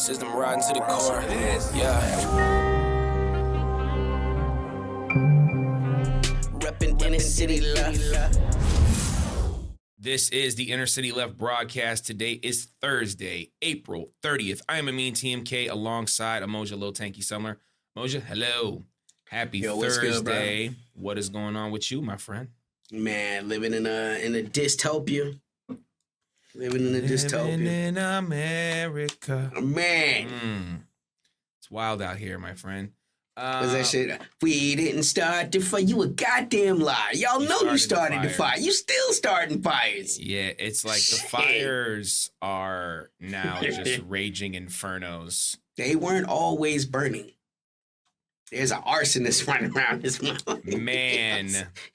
System riding to the core. Yeah. Reppin' inner city left. This is the Inner City Left broadcast. Today is Thursday, April 30th. I am Amin TMK alongside Amoja Low Tanky Summer. Amoja, hello. Happy Thursday. Good, what is going on with you, my friend? Man, living in a dystopia. Living in America. Man. It's wild out here, my friend. What's that shit? We didn't start the fire. You a goddamn liar. Y'all know you started the fire. You still starting fires. Yeah, it's like the fires are now just raging infernos. They weren't always burning. There's an arsonist running around this mouth. Man.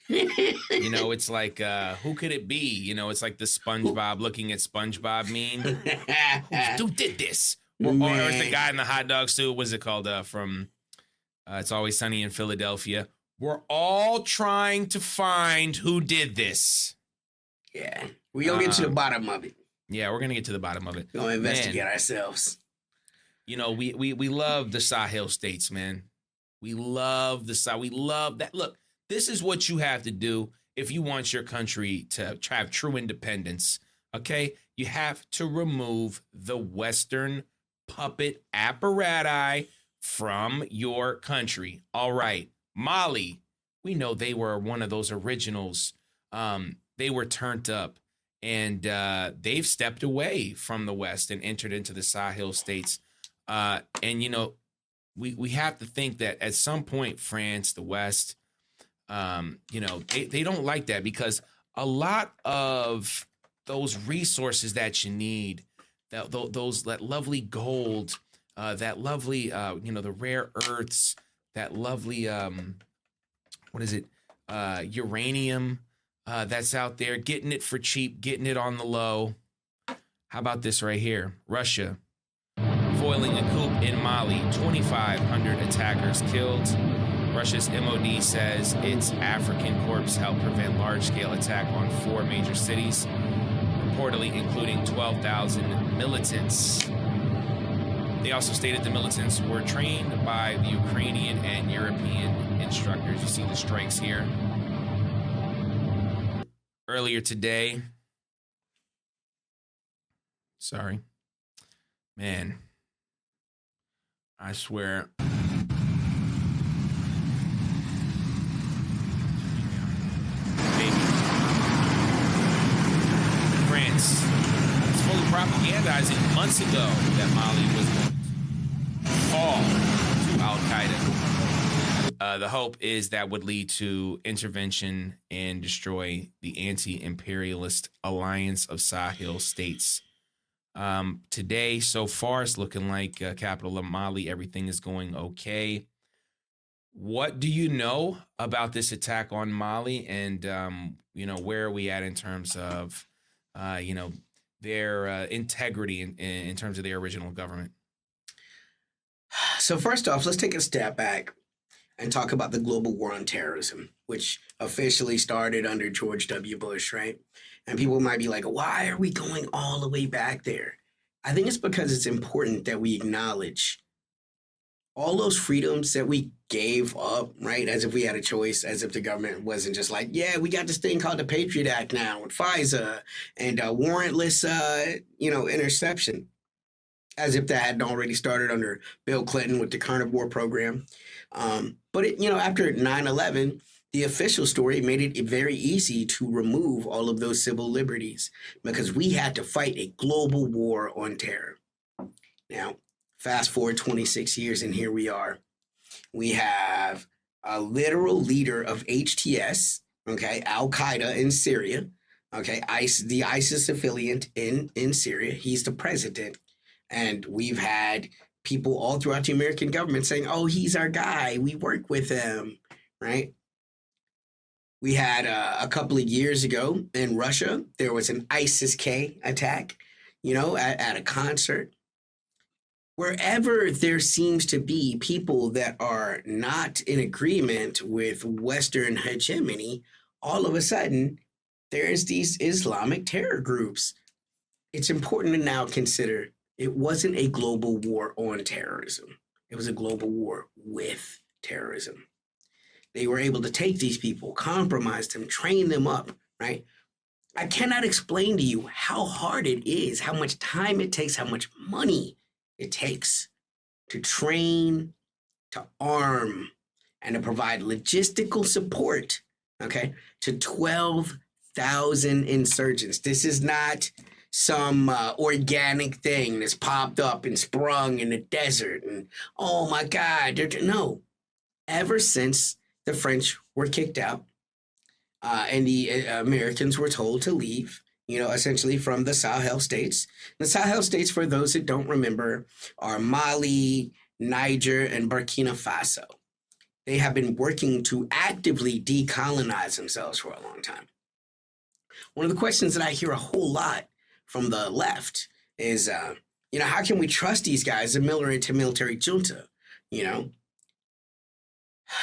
You know, it's like, who could it be? You know, it's like the SpongeBob looking at SpongeBob meme. Who did this? Or it's the guy in the hot dog suit. What's it called? From It's Always Sunny in Philadelphia. We're all trying to find who did this. Yeah. We're going to get to the bottom of it. Yeah, we're going to get to the bottom of it. We're going to investigate ourselves. You know, we love the Sahel states, man. We love the Sahel. We love that. Look, this is what you have to do if you want your country to have true independence, okay? You have to remove the Western puppet apparatus from your country. All right, Mali, we know they were one of those originals. They were turned up, and they've stepped away from the West and entered into the Sahel states. And, you know, we have to think that at some point, France, the West, you know, they don't like that because a lot of those resources that you need, that lovely gold, that lovely, you know, the rare earths, that lovely, uranium that's out there, getting it for cheap, getting it on the low. How about this right here? Russia foiling a coup in Mali, 2,500 attackers killed. Russia's MOD says its African corps helped prevent large-scale attack on 4 major cities, reportedly including 12,000 militants. They also stated the militants were trained by the Ukrainian and European instructors. You see the strikes here. Earlier today, man, I swear. Baby. France was fully propagandizing months ago that Mali was going to fall to Al-Qaeda. The hope is that would lead to intervention and destroy the anti-imperialist alliance of Sahel states. Today, so far, it's looking like capital of Mali, everything is going okay. What do you know about this attack on Mali? And, you know, where are we at in terms of, you know, their integrity in terms of their original government? So first off, let's take a step back and talk about the global war on terrorism, which officially started under George W. Bush, right? And people might be like, why are we going all the way back there? I think it's because it's important that we acknowledge all those freedoms that we gave up, right? As if we had a choice, as if the government wasn't just like, yeah, we got this thing called the Patriot Act now with FISA and warrantless, interception. As if that hadn't already started under Bill Clinton with the Carnivore program. But after 9/11, the official story made it very easy to remove all of those civil liberties because we had to fight a global war on terror. Now, fast forward 26 years and here we are. We have a literal leader of HTS, okay, Al-Qaeda in Syria, okay, the ISIS affiliate in Syria. He's the president. And we've had people all throughout the American government saying, oh, he's our guy. We work with him, right? We had a couple of years ago in Russia, there was an ISIS-K attack, at a concert. Wherever there seems to be people that are not in agreement with Western hegemony, all of a sudden, there's these Islamic terror groups. It's important to now consider It wasn't a global war on terrorism. It was a global war with terrorism. They were able to take these people, compromise them, train them up, right? I cannot explain to you how hard it is, how much time it takes, how much money it takes to train, to arm, and to provide logistical support, okay, to 12,000 insurgents. This is not some organic thing that's popped up and sprung in the desert and, oh my God, no. Ever since the French were kicked out, and the Americans were told to leave, essentially from the Sahel states. The Sahel states, for those that don't remember, are Mali, Niger, and Burkina Faso. They have been working to actively decolonize themselves for a long time. One of the questions that I hear a whole lot from the left is, how can we trust these guys, the military junta?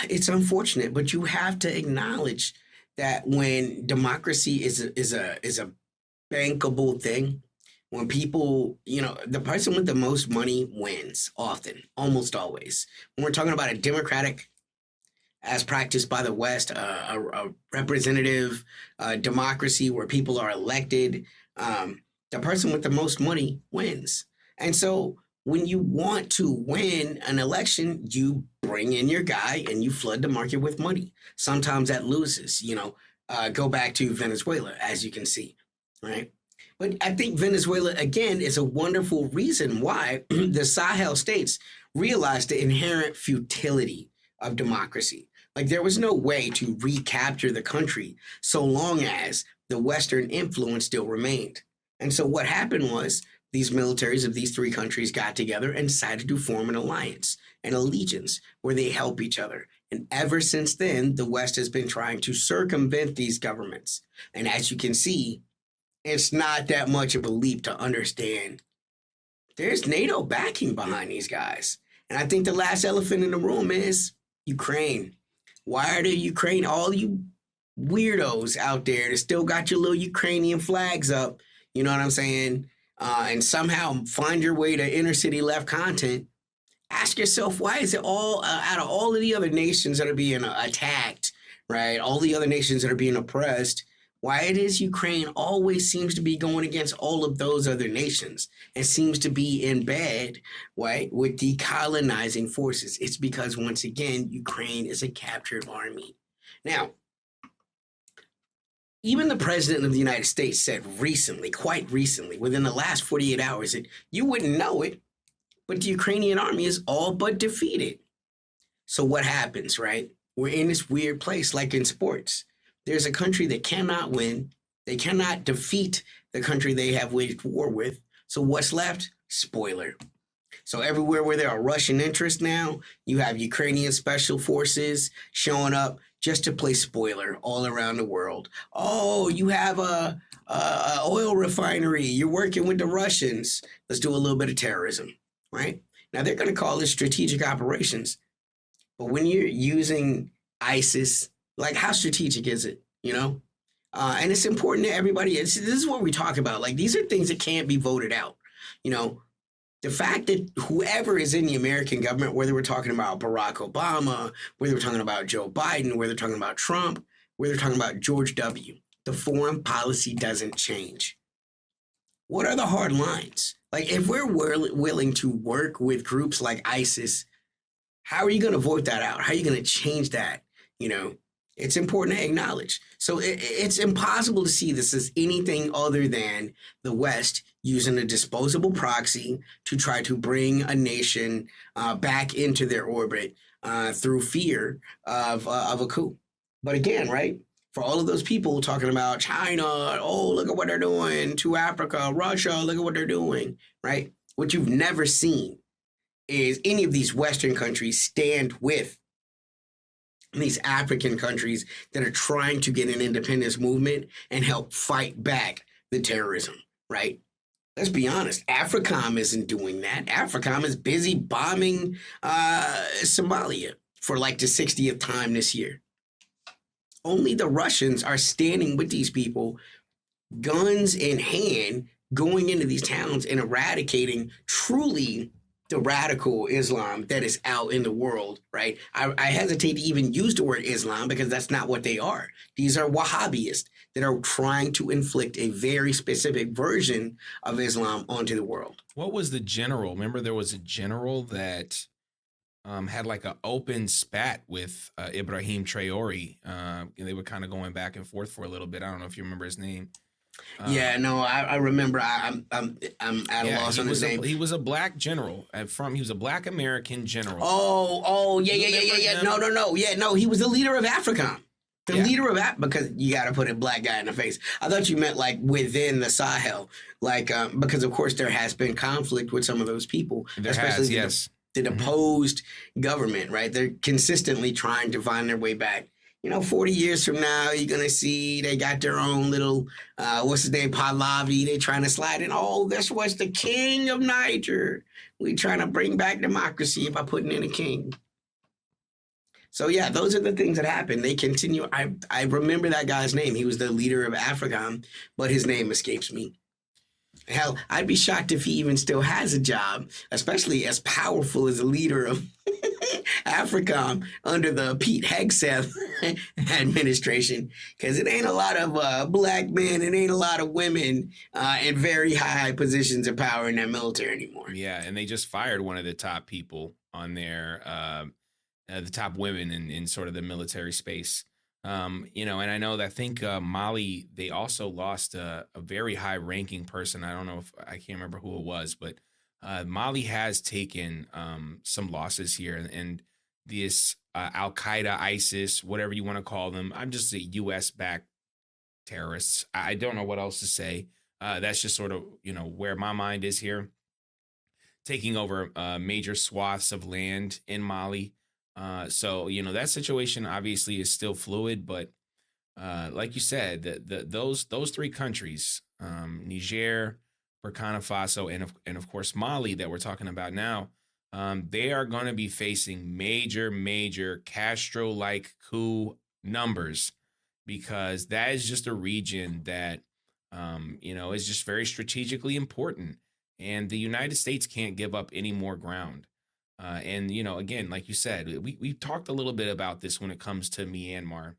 It's unfortunate, but you have to acknowledge that when democracy is a bankable thing, when people, the person with the most money wins often, almost always. When we're talking about a democratic, as practiced by the West, a representative democracy where people are elected, the person with the most money wins. And so when you want to win an election, you bring in your guy and you flood the market with money. Sometimes that loses, go back to Venezuela, as you can see, right? But I think Venezuela, again, is a wonderful reason why the Sahel states realized the inherent futility of democracy. Like, there was no way to recapture the country so long as the Western influence still remained. And so what happened was these militaries of these three countries got together and decided to form an alliance, an allegiance, where they help each other. And ever since then, the West has been trying to circumvent these governments. And as you can see, it's not that much of a leap to understand there's NATO backing behind these guys. And I think the last elephant in the room is Ukraine. Why are the Ukraine, all you weirdos out there that still got your little Ukrainian flags up, you know what I'm saying? And somehow find your way to inner city left content, ask yourself, why is it all out of all of the other nations that are being attacked, right? All the other nations that are being oppressed, why it is Ukraine always seems to be going against all of those other nations and seems to be in bed, right, with decolonizing forces. It's because, once again, Ukraine is a captured army. Now, even the president of the United States said recently, quite recently, within the last 48 hours, that you wouldn't know it, but the Ukrainian army is all but defeated. So what happens, right? We're in this weird place, like in sports. There's a country that cannot win. They cannot defeat the country they have waged war with. So what's left? Spoiler. So everywhere where there are Russian interests now, you have Ukrainian special forces showing up just to play spoiler all around the world. Oh, you have a oil refinery. You're working with the Russians. Let's do a little bit of terrorism, right? Now, they're going to call this strategic operations. But when you're using ISIS, like, how strategic is it, And it's important to everybody. This is what we talk about. Like, these are things that can't be voted out, The fact that whoever is in the American government, whether we're talking about Barack Obama, whether we're talking about Joe Biden, whether we're talking about Trump, whether we're talking about George W., the foreign policy doesn't change. What are the hard lines? Like, if we're willing to work with groups like ISIS, how are you going to vote that out? How are you going to change that? It's important to acknowledge. So it's impossible to see this as anything other than the West using a disposable proxy to try to bring a nation back into their orbit through fear of a coup. But again, right, for all of those people talking about China, oh, look at what they're doing to Africa, Russia, look at what they're doing, right? What you've never seen is any of these Western countries stand with these African countries that are trying to get an independence movement and help fight back the terrorism, right? Let's be honest, AFRICOM isn't doing that. AFRICOM is busy bombing Somalia for like the 60th time this year. Only the Russians are standing with these people, guns in hand, going into these towns and eradicating truly the radical Islam that is out in the world, right? I hesitate to even use the word Islam because that's not what they are. These are Wahhabists that are trying to inflict a very specific version of Islam onto the world. What was the general? Remember, there was a general that had like an open spat with Ibrahim Traore. They were kind of going back and forth for a little bit. I don't know if you remember his name. Yeah, no, I remember. I'm at a Yeah, loss on his name. he was a black general he was a black American general. Oh, yeah, You yeah, yeah, yeah, remember yeah. him? No. Yeah, no, he was the leader of AFRICOM. The Yeah. leader of because you got to put a black guy in the face. I thought you meant like within the Sahel, like because of course there has been conflict with some of those people, There especially has, the, yes. the deposed government. Right, they're consistently trying to find their way back. 40 years from now, you're gonna see they got their own little what's his name, Pahlavi. They're trying to slide in. Oh, this was the king of Niger. We trying to bring back democracy by putting in a king. So yeah, those are the things that happen. They continue. I remember that guy's name. He was the leader of AFRICOM, but his name escapes me. Hell, I'd be shocked if he even still has a job, especially as powerful as a leader of AFRICOM under the Pete Hegseth administration, because it ain't a lot of black men, it ain't a lot of women in very high positions of power in that military anymore. Yeah, and they just fired one of the top people on their the top women in sort of the military space. And I know that I think Mali, they also lost a very high ranking person. I don't know if I can't remember who it was, but Mali has taken some losses here. And this Al Qaeda, ISIS, whatever you want to call them, I'm just a US backed terrorists. I don't know what else to say. That's just sort of, where my mind is here, taking over major swaths of land in Mali. So that situation obviously is still fluid, but like you said, those three countries, Niger, Burkina Faso, and of course Mali that we're talking about now, they are going to be facing major Castro-like coup numbers, because that is just a region that is just very strategically important, and the United States can't give up any more ground. And again, like you said, we talked a little bit about this when it comes to Myanmar,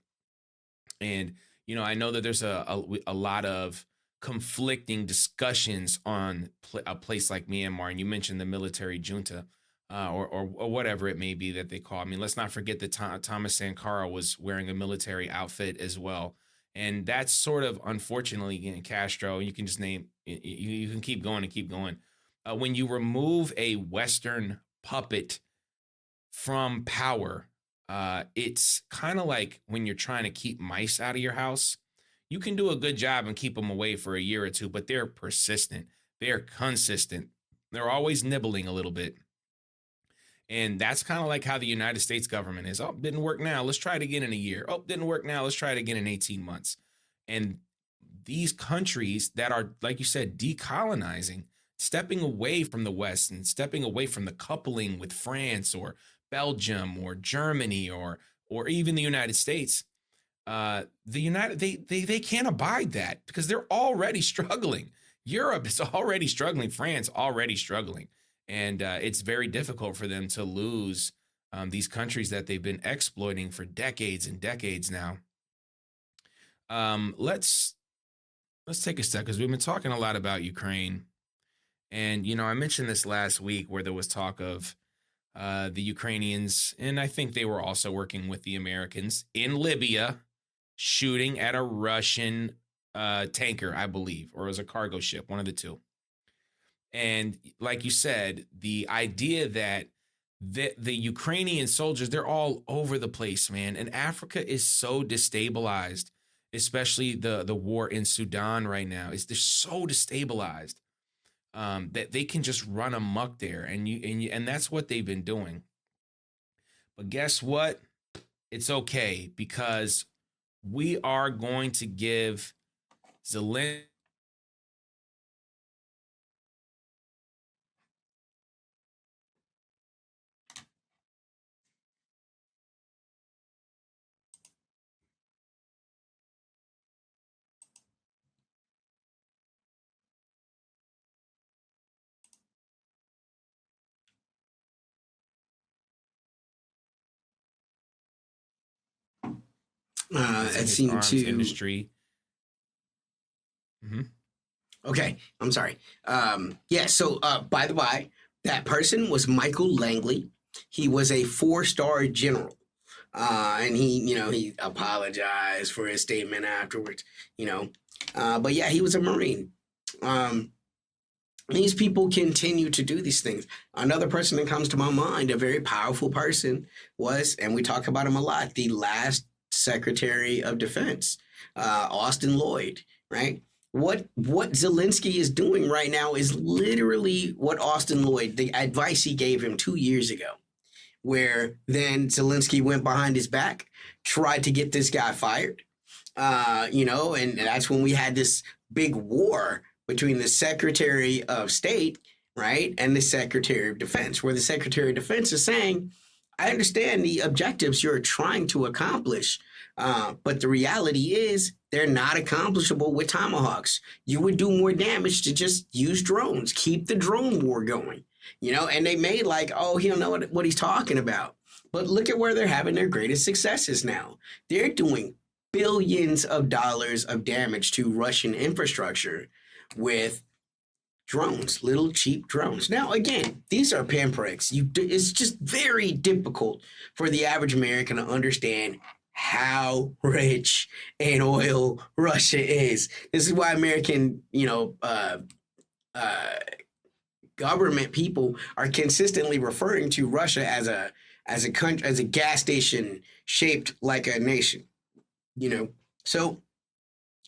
and I know that there's a lot of conflicting discussions on a place like Myanmar, and you mentioned the military junta, or whatever it may be that they call. I mean, let's not forget that Thomas Sankara was wearing a military outfit as well, and that's sort of unfortunately in Castro. You can just name you can keep going and keep going. When you remove a Western puppet from power, it's kind of like when you're trying to keep mice out of your house. You can do a good job and keep them away for a year or two, but they're persistent, they're consistent, they're always nibbling a little bit. And that's kind of like how the United States government is. Oh, didn't work now, let's try it again in a year. Oh, didn't work now, let's try it again in 18 months. And these countries that are, like you said, decolonizing, stepping away from the West and stepping away from the coupling with France or Belgium or Germany or even the United States, they can't abide that, because they're already struggling. Europe is already struggling. France already struggling, and it's very difficult for them to lose these countries that they've been exploiting for decades and decades now. Let's take a step, because we've been talking a lot about Ukraine, and I mentioned this last week where there was talk of the Ukrainians, and I think they were also working with the Americans in Libya, shooting at a Russian tanker, I believe, or it was a cargo ship, one of the two. And like you said, the idea that the Ukrainian soldiers, they're all over the place, man. And Africa is so destabilized, especially the war in Sudan right now. They're so destabilized that they can just run amok there, and that's what they've been doing. But guess what? It's okay, because we are going to give Zelensky It's in It his seemed arms to. industry. Hmm. Okay, I'm sorry. Yeah. So, by the way, that person was Michael Langley. He was a four-star general, and he apologized for his statement afterwards. But yeah, he was a Marine. Um, these people continue to do these things. Another person that comes to my mind, a very powerful person, was, and we talk about him a lot, the last Secretary of Defense, Austin Lloyd, right? What Zelensky is doing right now is literally what Austin Lloyd, the advice he gave him 2 years ago, where then Zelensky went behind his back, tried to get this guy fired, and that's when we had this big war between the Secretary of State, right, and the Secretary of Defense, where the Secretary of Defense is saying, I understand the objectives you're trying to accomplish, but the reality is they're not accomplishable with Tomahawks. You would do more damage to just use drones, keep the drone war going, and they made like, oh, he don't know what he's talking about. But look at where they're having their greatest successes now. They're doing billions of dollars of damage to Russian infrastructure with drones, little cheap drones. Now, again, these are pinpricks. It's just very difficult for the average American to understand how rich in oil Russia is. This is why American, government people are consistently referring to Russia as a country, as a gas station shaped like a nation. So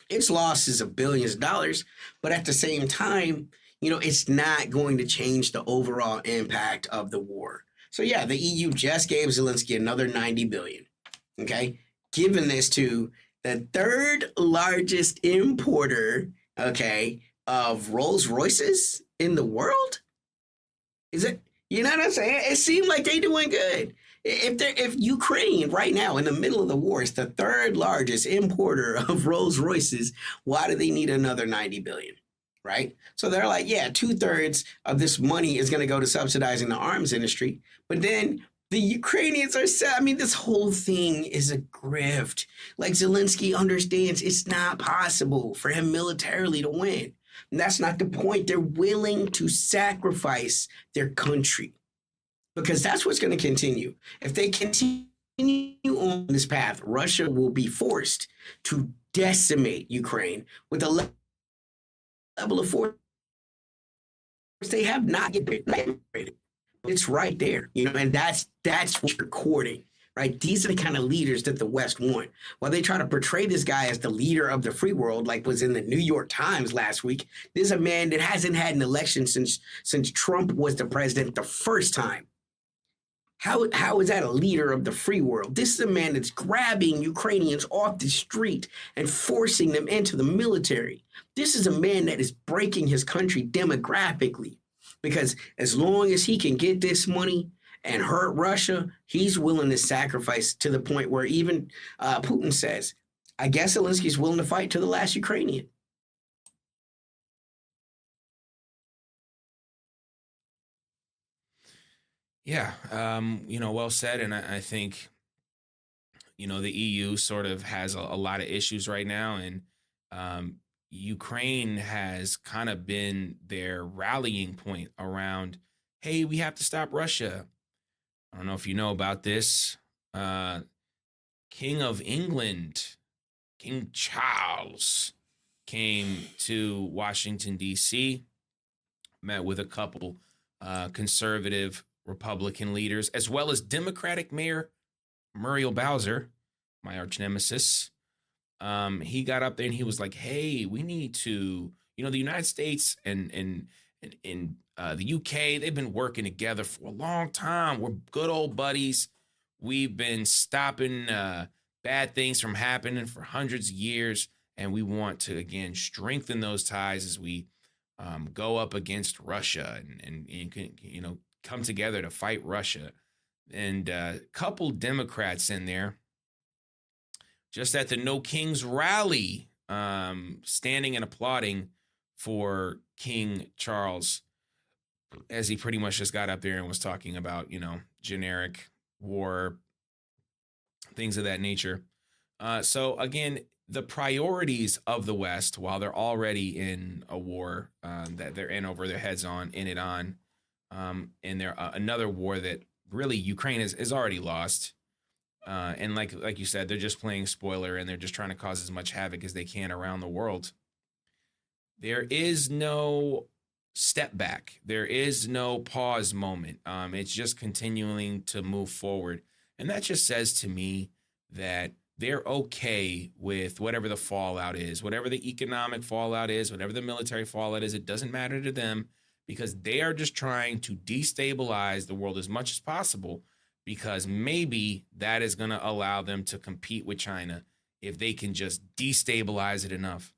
its losses of billions of dollars, but at the same time, it's not going to change the overall impact of the war. So yeah, the EU just gave Zelensky another 90 billion. Okay, given this to the third largest importer, okay, of Rolls Royces in the world. Is it? You know what I'm saying? It seemed like they doing good. If Ukraine right now in the middle of the war is the third largest importer of Rolls Royces, why do they need another 90 billion? Right? So they're like, yeah, 2/3 of this money is going to go to subsidizing the arms industry. But then the Ukrainians are sad. I mean, this whole thing is a grift. Like Zelensky understands it's not possible for him militarily to win. And that's not the point. They're willing to sacrifice their country because that's what's going to continue. If they continue on this path, Russia will be forced to decimate Ukraine with a level of force they have not yet demonstrated. It's right there, and that's what you're courting, right? These are the kind of leaders that the West want. While they try to portray this guy as the leader of the free world, like was in the New York Times last week, this is a man that hasn't had an election since Trump was the president the first time. How is that a leader of the free world? This is a man that's grabbing Ukrainians off the street and forcing them into the military. This is a man that is breaking his country demographically because as long as he can get this money and hurt Russia, he's willing to sacrifice to the point where even Putin says, I guess Zelensky's willing to fight to the last Ukrainian. Yeah, well said. And I think, the EU sort of has a lot of issues right now. And Ukraine has kind of been their rallying point around, hey, we have to stop Russia. I don't know if you know about this. King of England, King Charles, came to Washington, D.C., met with a couple conservative Republican leaders, as well as Democratic Mayor Muriel Bowser, my arch nemesis. He got up there and he was like, hey, we need to, the United States and the UK, they've been working together for a long time. We're good old buddies. We've been stopping bad things from happening for hundreds of years. And we want to, again, strengthen those ties as we go up against Russia and come together to fight Russia. And a couple Democrats in there, just at the No Kings rally, standing and applauding for King Charles, as he pretty much just got up there and was talking about, generic war, things of that nature. So again, the priorities of the West, while they're already in a war that they're in over their heads on, in it on, and there another war that really Ukraine is already lost. And like you said, they're just playing spoiler and they're just trying to cause as much havoc as they can around the world. There is no step back. There is no pause moment. It's just continuing to move forward. And that just says to me that they're okay with whatever the fallout is, whatever the economic fallout is, whatever the military fallout is. It doesn't matter to them because they are just trying to destabilize the world as much as possible because maybe that is going to allow them to compete with China if they can just destabilize it enough.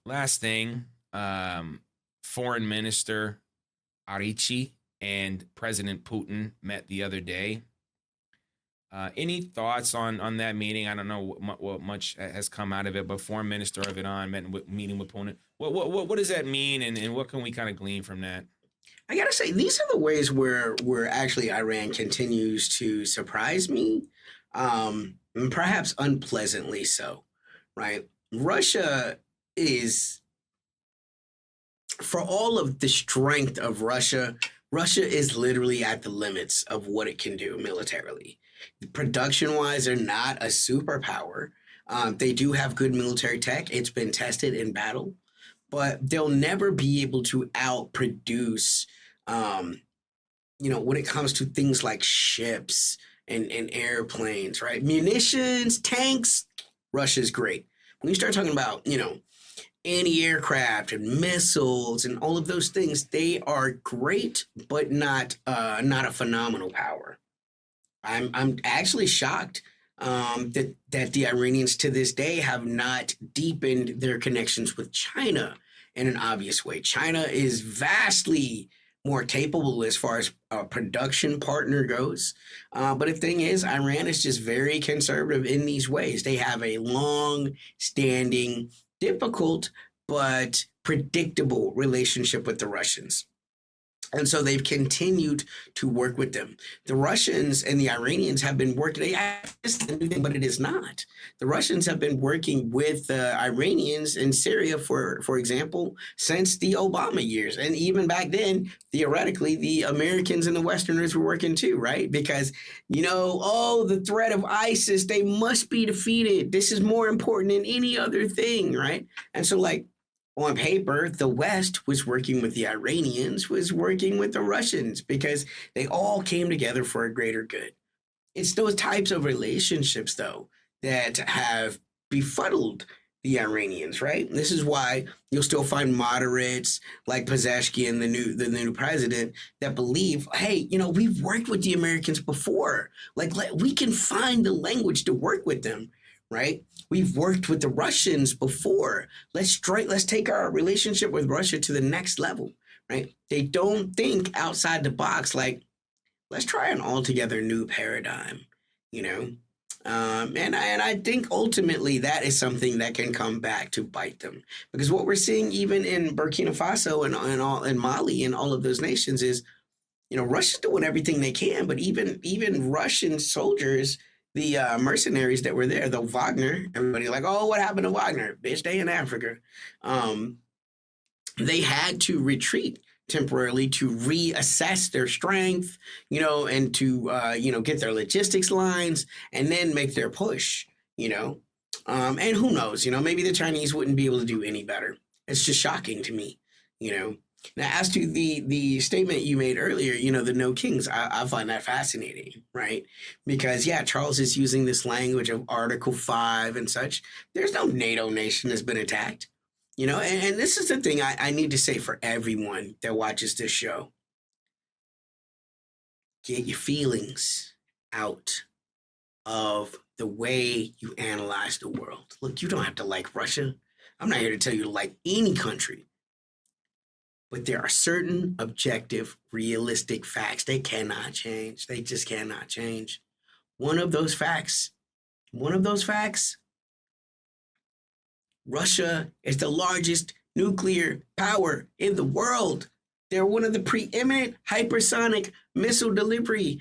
Last thing, Foreign Minister Arichi and President Putin met the other day. Any thoughts on that meeting? I don't know what much has come out of it, but Foreign Minister of Iran meeting with Putin. What does that mean, and what can we kind of glean from that? I gotta say, these are the ways where actually Iran continues to surprise me, and perhaps unpleasantly so, right? Russia is, for all of the strength of Russia is literally at the limits of what it can do militarily. Production-wise, they're not a superpower. They do have good military tech. It's been tested in battle, but they'll never be able to outproduce, when it comes to things like ships and airplanes, right? Munitions, tanks, Russia's great. When you start talking about, anti-aircraft and missiles and all of those things, they are great, but not a phenomenal power. I'm actually shocked that the Iranians to this day have not deepened their connections with China in an obvious way. China is vastly more capable as far as a production partner goes. But the thing is, Iran is just very conservative in these ways. They have a long-standing, difficult, but predictable relationship with the Russians. And so they've continued to work with them. The Russians and the Iranians have been working, but it is not. The Russians have been working with the Iranians in Syria, for example, since the Obama years. And even back then, theoretically, the Americans and the Westerners were working too, right? Because, the threat of ISIS, they must be defeated. This is more important than any other thing, right? And so on paper, the West was working with the Iranians, was working with the Russians because they all came together for a greater good. It's those types of relationships, though, that have befuddled the Iranians, right? This is why you'll still find moderates like Pezeshkian, the new president, that believe, hey, we've worked with the Americans before. We can find the language to work with them. Right? We've worked with the Russians before. Let's take our relationship with Russia to the next level, right? They don't think outside the box, let's try an altogether new paradigm, And I think ultimately that is something that can come back to bite them. Because what we're seeing even in Burkina Faso and Mali and all of those nations is, Russia's doing everything they can, but even Russian soldiers, the mercenaries that were there, the Wagner, everybody's like, oh, what happened to Wagner? Bitch, they in Africa. They had to retreat temporarily to reassess their strength, and to, get their logistics lines and then make their push, and who knows, maybe the Chinese wouldn't be able to do any better. It's just shocking to me, Now, as to the statement you made earlier, the no kings, I find that fascinating, right? Because, Charles is using this language of Article 5 and such. There's no NATO nation that's been attacked, and this is the thing I need to say for everyone that watches this show. Get your feelings out of the way you analyze the world. Look, you don't have to like Russia. I'm not here to tell you to like any country. But there are certain objective, realistic facts. They cannot change. They just cannot change. One of those facts, Russia is the largest nuclear power in the world. They're one of the preeminent hypersonic missile delivery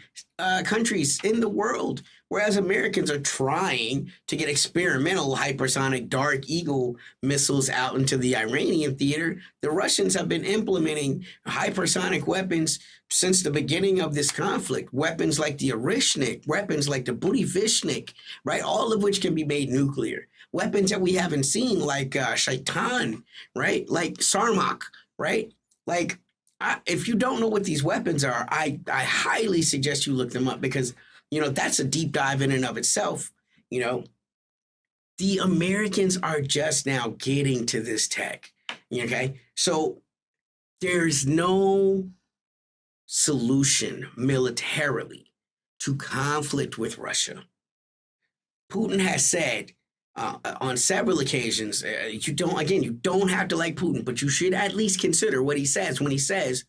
countries in the world. Whereas Americans are trying to get experimental hypersonic Dark Eagle missiles out into the Iranian theater, the Russians have been implementing hypersonic weapons since the beginning of this conflict. Weapons like the Orishnik, weapons like the Budivishnik, right? All of which can be made nuclear. Weapons that we haven't seen like Shaitan, right? Like Sarmak, right? Like, if you don't know what these weapons are, I highly suggest you look them up because, that's a deep dive in and of itself. The Americans are just now getting to this tech. Okay. So there's no solution militarily to conflict with Russia. Putin has said on several occasions, you don't have to like Putin, but you should at least consider what he says when he says,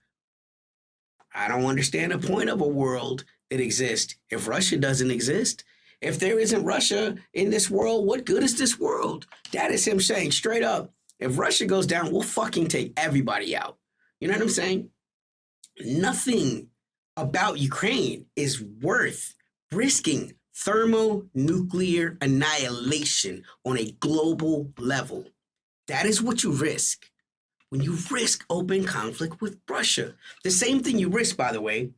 I don't understand the point of a world that exists if Russia doesn't exist. If there isn't Russia in this world, what good is this world? That is him saying straight up, if Russia goes down, we'll fucking take everybody out. You know what I'm saying? Nothing about Ukraine is worth risking thermonuclear annihilation on a global level. That is what you risk when you risk open conflict with Russia. The same thing you risk, by the way,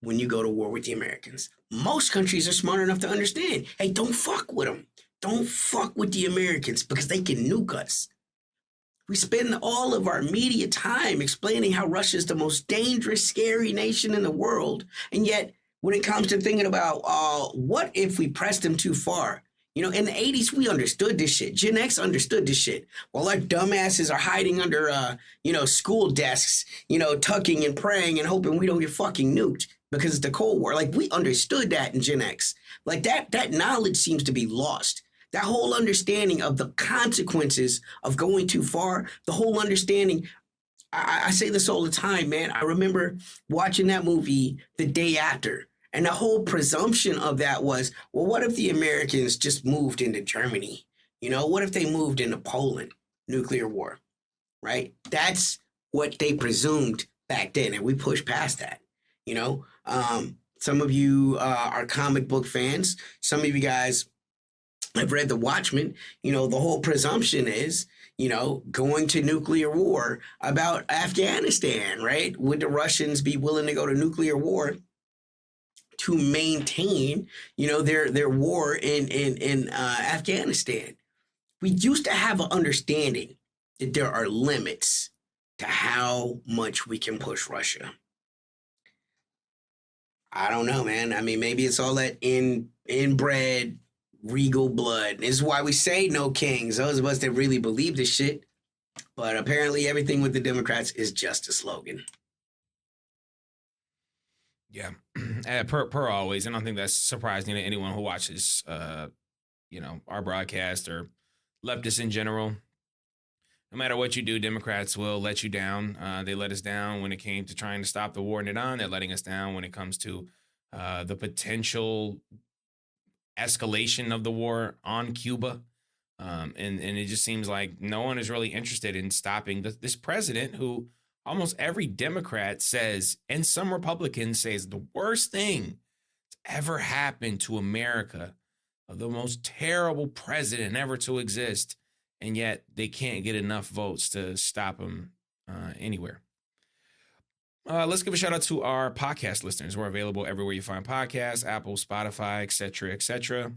when you go to war with the Americans. Most countries are smart enough to understand, hey, don't fuck with them. Don't fuck with the Americans because they can nuke us. We spend all of our media time explaining how Russia is the most dangerous, scary nation in the world. And yet, when it comes to thinking about what if we pressed them too far? In the 80s, we understood this shit. Gen X understood this shit. While our dumbasses are hiding under, school desks, tucking and praying and hoping we don't get fucking nuked because it's the Cold War. Like, we understood that in Gen X. Like, that knowledge seems to be lost. That whole understanding of the consequences of going too far, the whole understanding, I say this all the time, man. I remember watching that movie the day after. And the whole presumption of that was, well, what if the Americans just moved into Germany? What if they moved into Poland? Nuclear war, right? That's what they presumed back then. And we pushed past that, Some of you are comic book fans. Some of you guys have read The Watchmen. The whole presumption is, going to nuclear war about Afghanistan, right? Would the Russians be willing to go to nuclear war to maintain, their war in Afghanistan? We used to have an understanding that there are limits to how much we can push Russia. I don't know, man. I mean, maybe it's all that inbred regal blood. This is why we say no kings. Those of us that really believe this shit. But apparently everything with the Democrats is just a slogan. Yeah, per always. I don't think that's surprising to anyone who watches, our broadcast or leftists in general. No matter what you do, Democrats will let you down. They let us down when it came to trying to stop the war in Iran. They're letting us down when it comes to the potential escalation of the war on Cuba. And it just seems like no one is really interested in stopping this president who almost every Democrat says, and some Republicans say, is the worst thing that's ever happened to America, the most terrible president ever to exist. And yet they can't get enough votes to stop him anywhere. Let's give a shout out to our podcast listeners. We're available everywhere you find podcasts, Apple, Spotify, etc., etc.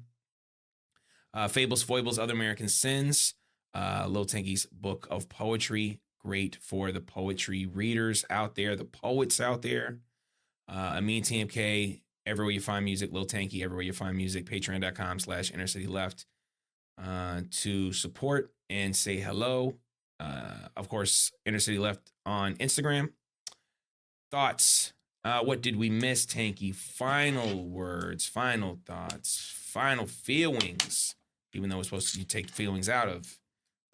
Fables, Foibles, Other American Sins, Lil Tanky's Book of Poetry. Great for the poetry readers out there, the poets out there. Amin TMK, everywhere you find music. Lil Tanky, everywhere you find music. Patreon.com/InnerCityLeft to support and say hello. Of course, Inner City Left on Instagram. Thoughts? What did we miss, Tanky? Final words, final thoughts, final feelings, even though we're supposed to take feelings out of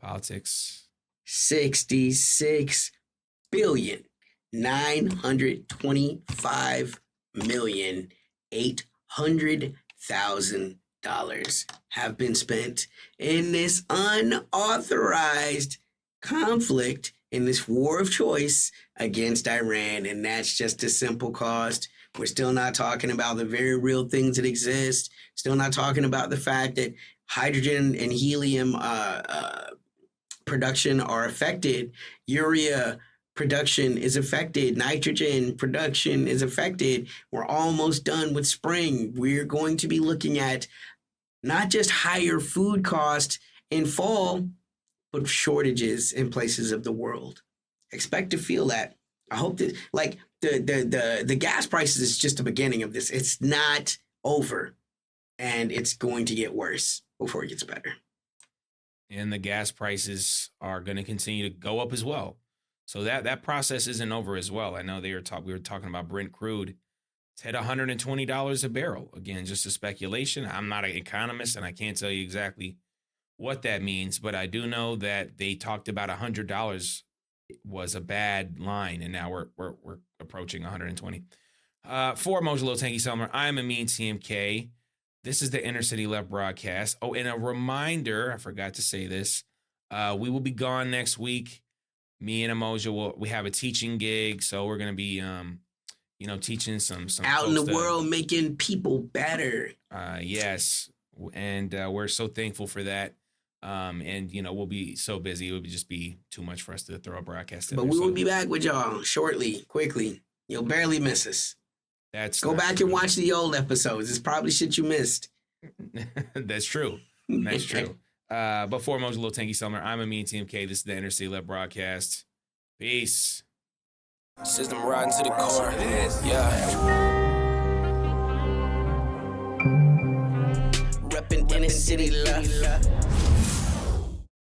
politics. 66,925,800,000 have been spent in this unauthorized conflict, in this war of choice against Iran. And that's just a simple cost. We're still not talking about the very real things that exist. Still not talking about the fact that hydrogen and helium production are affected. Urea production is affected. Nitrogen production is affected. We're almost done with spring. We're going to be looking at not just higher food costs in fall, but shortages in places of the world. Expect to feel that. I hope that, like, the gas prices is just the beginning of this. It's not over, and it's going to get worse before it gets better. And the gas prices are going to continue to go up as well. So that process isn't over as well. I know we were talking about Brent crude. It's hit $120 a barrel. Again, just a speculation. I'm not an economist, and I can't tell you exactly what that means, but I do know that they talked about $100 was a bad line, and now we're approaching 120. For Amoja Little Tanky Summer, I'm Amin TMK. This is the Inner City Left broadcast. Oh, and a reminder, I forgot to say this. We will be gone next week. Me and Amoja we have a teaching gig, so we're gonna be teaching some out in the world, making people better. Yes, and we're so thankful for that. And we'll be so busy; it would just be too much for us to throw a broadcast. But we will be back with y'all shortly, quickly. You'll barely miss us. Go back and watch the old episodes. It's probably shit you missed. That's true. That's true. But for Amoja Little Tanky Summer, I'm Amin TMK. This is the Inner City Left broadcast. Peace. System riding to the core. Yeah. Reppin' Inner City Left.